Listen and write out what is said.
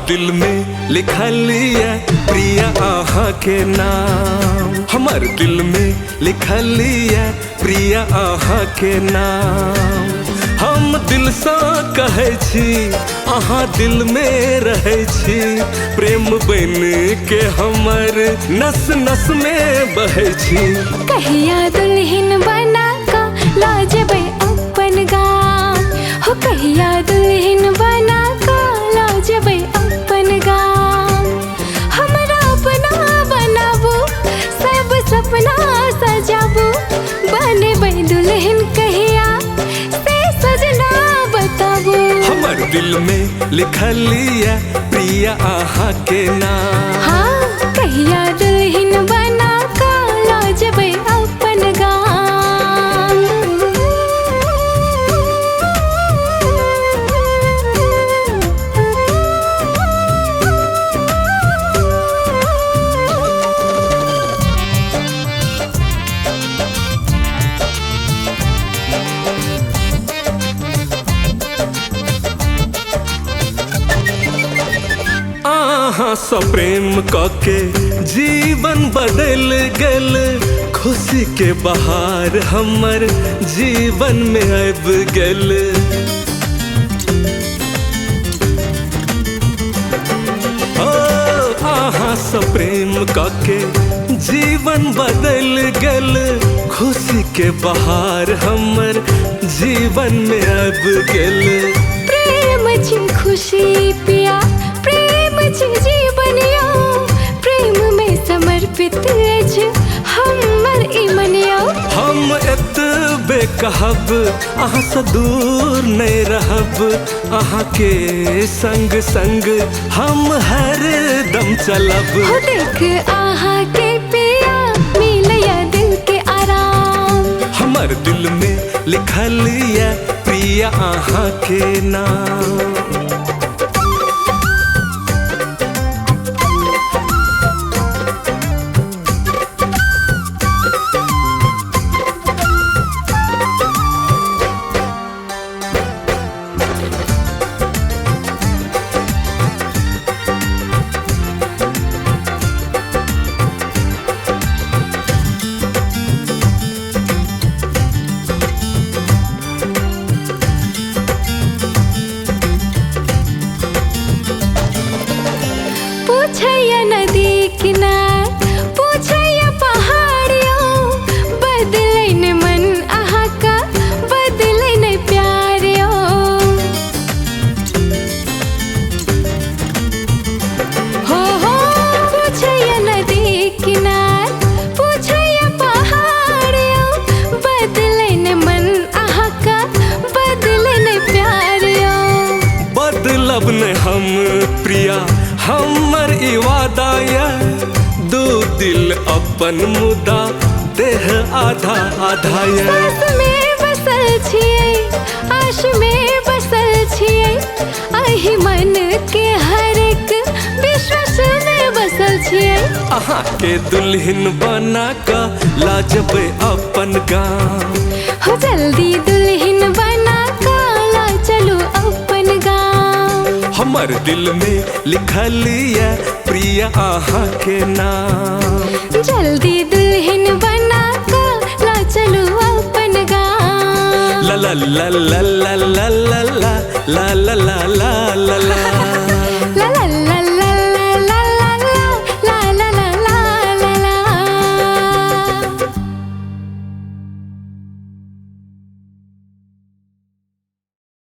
दिल में लिखल है प्रिया आहा के नाम। हमार दिल में लिखल है प्रिया आहा के नाम। हम दिल सा कहे छी आहा दिल में रहे छी। प्रेम बन के हमर नस नस में बहे छी। कहिया दुल्हन बना का लाजबे अपन गाम हो। कहिया दुल्हन बना का लाजबे अपन गाम। हमरा अपना बनाबू सब सपना सजाबू। बनबे दुल्हन कहिया से सजना बताबू। हमर दिल में लिखल है प्रिया आहा के नाम। हाँ कहिया दुल्हन बना का लाजबे अपन गाम। आहा सो प्रेम के जीवन बदल गल। खुशी के बहार हमर जीवन में अब गल। आहा सो प्रेम के जीवन बदल गल। खुशी के बहार हमर जीवन में अब गल। प्रेम छी खुशी पिया प्रेम छी जीवनिया। प्रेम में समर्पित अछि हमर ई मनिया। हम एतबे कहब अहाँ से दूर नहीं रहब। अहाँ के संग संग हम हर दम चलब। हो देख आहा के पिया मिलया दिल के आराम। हमर दिल में लिखल है प्रिया आहा के नाम। पूछैया नदी किनार पूछैया पहाड़ियों। बदलै ने मन आहा का बदलै ने प्यारियों। हो पूछैया नदी किनार पूछैया पहाड़ियों। बदलै ने मन आहा का बदलै ने प्यारियों। बदलब ने हम प्रिया हमर ई वादा या। दो दिल अपन मुदा देह आधा आधा या। सास में बसल छियै आश में बसल छियै। अहि मन के हर एक विश्वास में बसल छियै। अहाँ के दुल्हन बना का लाजबे अपन गाम। हो जल्दी दुल्हन बना का ला चलू अपन गाम। हमर दिल में लिखल है प्रिया आहा के नाम। जल्दी दुल्हन बना का ला चलू अपन गाम। ला ला ला ला ला ला ला ला ला ला ला ला ला।